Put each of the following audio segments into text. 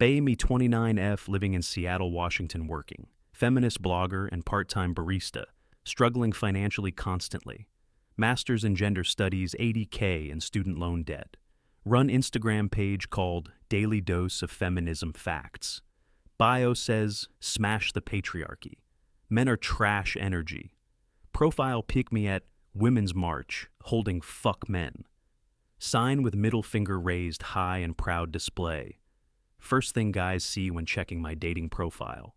Bay me 29F living in Seattle, Washington working. Feminist blogger and part-time barista, struggling financially constantly. Master's in gender studies, 80K in student loan debt. Run Instagram page called Daily Dose of Feminism Facts. Bio says, smash the patriarchy. Men are trash energy. Profile pic me at Women's March, holding fuck men. Sign with middle finger raised high and proud display. First thing guys see when checking my dating profile.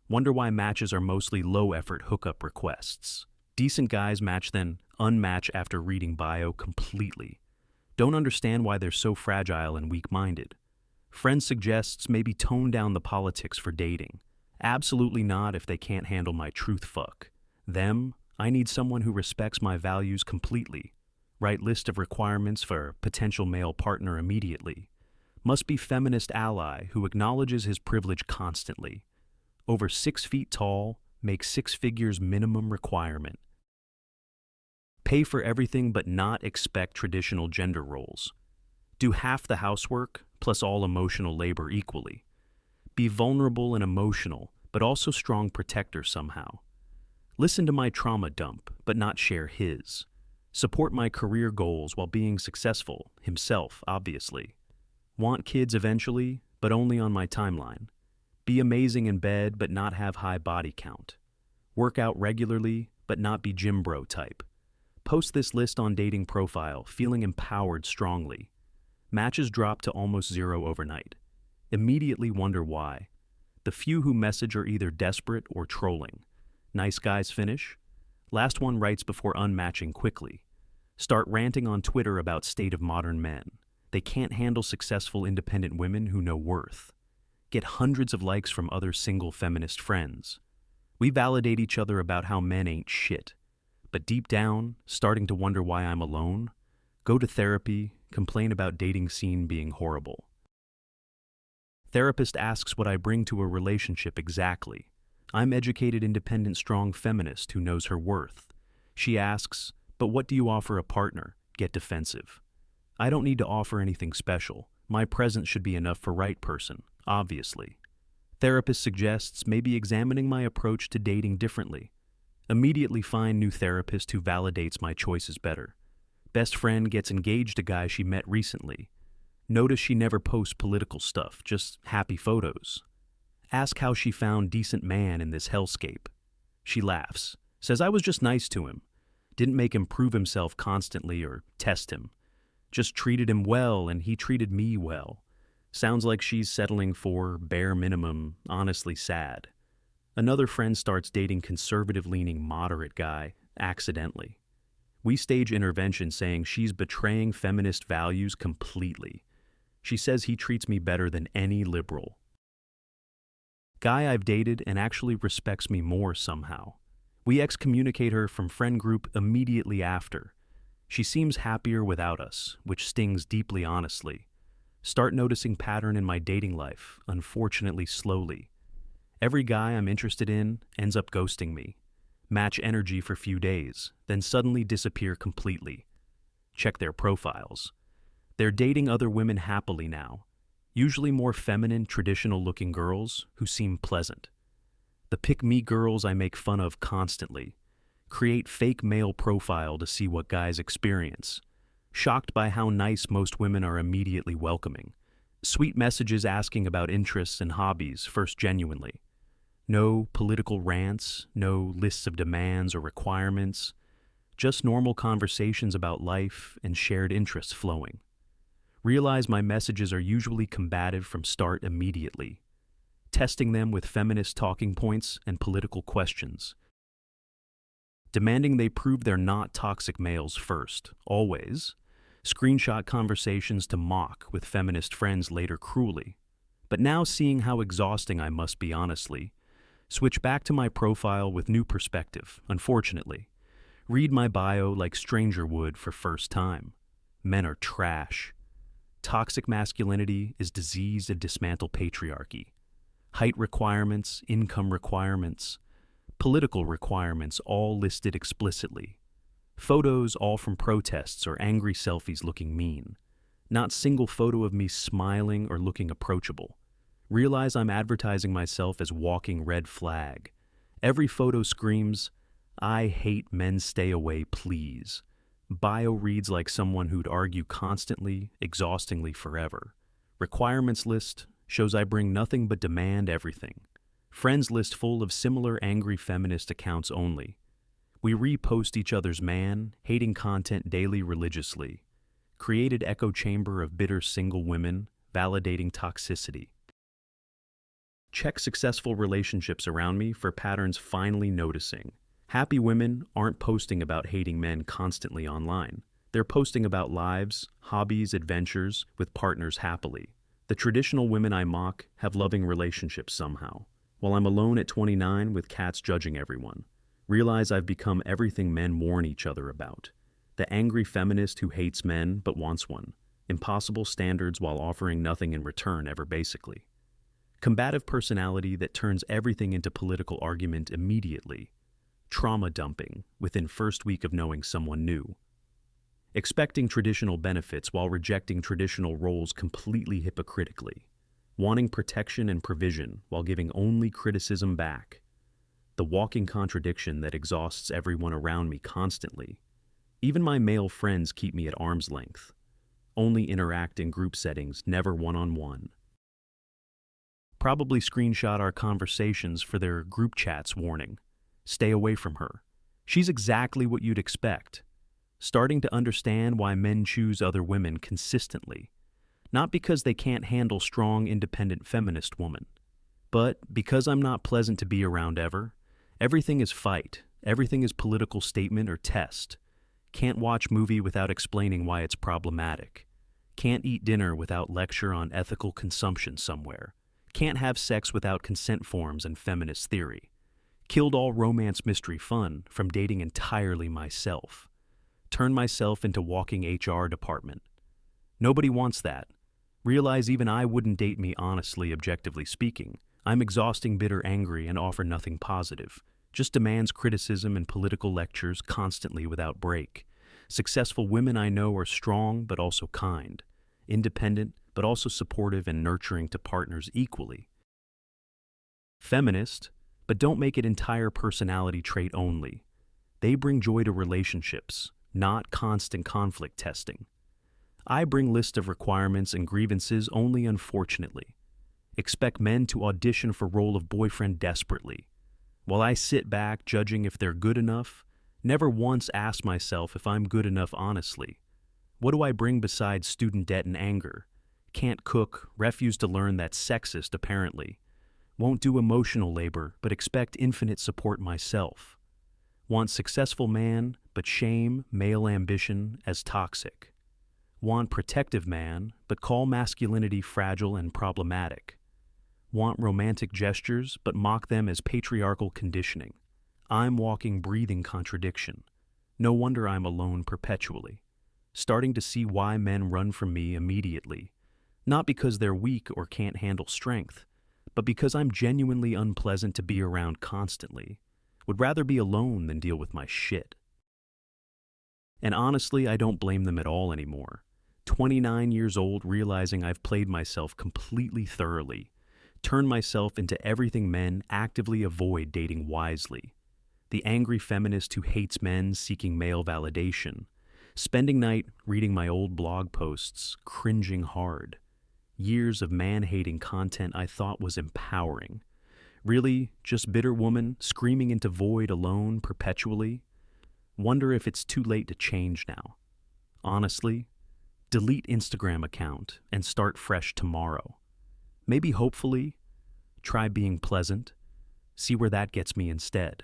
Wonder why matches are mostly low-effort hookup requests. Decent guys match then unmatch after reading bio completely. Don't understand why they're so fragile and weak-minded. Friend suggests maybe tone down the politics for dating. Absolutely not if they can't handle my truth fuck. Them, I need someone who respects my values completely. Right list of requirements for potential male partner immediately. Must be feminist ally who acknowledges his privilege constantly. Over 6 feet tall, make 6 figures minimum requirement. Pay for everything but not expect traditional gender roles. Do half the housework plus all emotional labor equally. Be vulnerable and emotional, but also strong protector somehow. Listen to my trauma dump, but not share his. Support my career goals while being successful, himself, obviously. Want kids eventually, but only on my timeline. Be amazing in bed, but not have high body count. Work out regularly, but not be gym bro type. Post this list on dating profile, feeling empowered strongly. Matches drop to almost 0 overnight. Immediately wonder why. The few who message are either desperate or trolling. Nice guys finish. Last one writes before unmatching quickly. Start ranting on Twitter about state of modern men. They can't handle successful independent women who know worth. Get hundreds of likes from other single feminist friends. We validate each other about how men ain't shit. But deep down, starting to wonder why I'm alone. Go to therapy, complain about dating scene being horrible. Therapist asks what I bring to a relationship exactly. I'm educated, independent, strong feminist who knows her worth. She asks, but what do you offer a partner? Get defensive. I don't need to offer anything special. My presence should be enough for right person, obviously. Therapist suggests maybe examining my approach to dating differently. Immediately find new therapist who validates my choices better. Best friend gets engaged to guy she met recently. Notice she never posts political stuff, just happy photos. Ask how she found decent man in this hellscape. She laughs, says I was just nice to him. Didn't make him prove himself constantly or test him. Just treated him well and he treated me well. Sounds like she's settling for bare minimum, honestly sad. Another friend starts dating conservative-leaning moderate guy, accidentally. We stage intervention saying she's betraying feminist values completely. She says he treats me better than any liberal. Guy I've dated and actually respects me more somehow. We excommunicate her from friend group immediately after. She seems happier without us, which stings deeply honestly. Start noticing pattern in my dating life, unfortunately slowly. Every guy I'm interested in ends up ghosting me. Match energy for few days, then suddenly disappear completely. Check their profiles. They're dating other women happily now, usually more feminine, traditional-looking girls who seem pleasant. The pick-me girls I make fun of constantly. Create fake male profile to see what guys experience. Shocked by how nice most women are immediately welcoming. Sweet messages asking about interests and hobbies first genuinely. No political rants, no lists of demands or requirements. Just normal conversations about life and shared interests flowing. Realize my messages are usually combative from start immediately. Testing them with feminist talking points and political questions. Demanding they prove they're not toxic males first, always. Screenshot conversations to mock with feminist friends later cruelly. But now seeing how exhausting I must be honestly, switch back to my profile with new perspective, unfortunately. Read my bio like stranger would for first time. Men are trash. Toxic masculinity is disease and dismantle patriarchy. Height requirements, income requirements, political requirements all listed explicitly. Photos all from protests or angry selfies looking mean. Not single photo of me smiling or looking approachable. Realize I'm advertising myself as walking red flag. Every photo screams, "I hate men, stay away, please." Bio reads like someone who'd argue constantly, exhaustingly forever. Requirements list shows I bring nothing but demand everything. Friends list full of similar angry feminist accounts only. We repost each other's hating content daily religiously. Created echo chamber of bitter single women, validating toxicity. Check successful relationships around me for patterns finally noticing. Happy women aren't posting about hating men constantly online. They're posting about lives, hobbies, adventures with partners happily. The traditional women I mock have loving relationships somehow, while I'm alone at 29 with cats judging everyone. Realize I've become everything men warn each other about. The angry feminist who hates men but wants one. Impossible standards while offering nothing in return ever basically. Combative personality that turns everything into political argument immediately. Trauma dumping within first week of knowing someone new. Expecting traditional benefits while rejecting traditional roles completely hypocritically. Wanting protection and provision while giving only criticism back. The walking contradiction that exhausts everyone around me constantly. Even my male friends keep me at arm's length. Only interact in group settings, never one-on-one. Probably screenshot our conversations for their group chats warning. Stay away from her. She's exactly what you'd expect. Starting to understand why men choose other women consistently. Not because they can't handle strong, independent feminist woman, but because I'm not pleasant to be around ever. Everything is fight. Everything is political statement or test. Can't watch movie without explaining why it's problematic. Can't eat dinner without lecture on ethical consumption somewhere. Can't have sex without consent forms and feminist theory. Killed all romance mystery fun from dating entirely myself. Turned myself into walking HR department. Nobody wants that. Realize even I wouldn't date me honestly, objectively speaking. I'm exhausting, bitter, angry, and offer nothing positive. Just demands criticism and political lectures constantly without break. Successful women I know are strong but also kind. Independent but also supportive and nurturing to partners equally. Feminist, but don't make it entire personality trait only. They bring joy to relationships, not constant conflict testing. I bring list of requirements and grievances only unfortunately. Expect men to audition for role of boyfriend desperately. While I sit back judging if they're good enough, never once ask myself if I'm good enough honestly. What do I bring besides student debt and anger? Can't cook, refuse to learn that's sexist apparently. Won't do emotional labor, but expect infinite support myself. Want successful man, but shame male ambition as toxic. Want protective man, but call masculinity fragile and problematic. Want romantic gestures, but mock them as patriarchal conditioning. I'm walking, breathing contradiction. No wonder I'm alone perpetually. Starting to see why men run from me immediately. Not because they're weak or can't handle strength, but because I'm genuinely unpleasant to be around constantly. Would rather be alone than deal with my shit. And honestly, I don't blame them at all anymore. 29 years old, realizing I've played myself completely thoroughly. Turned myself into everything men actively avoid dating wisely. The angry feminist who hates men seeking male validation. Spending night reading my old blog posts, cringing hard. Years of man-hating content I thought was empowering. Really, just bitter woman screaming into void alone perpetually? Wonder if it's too late to change now. Honestly, delete Instagram account and start fresh tomorrow. Maybe hopefully, try being pleasant, see where that gets me instead.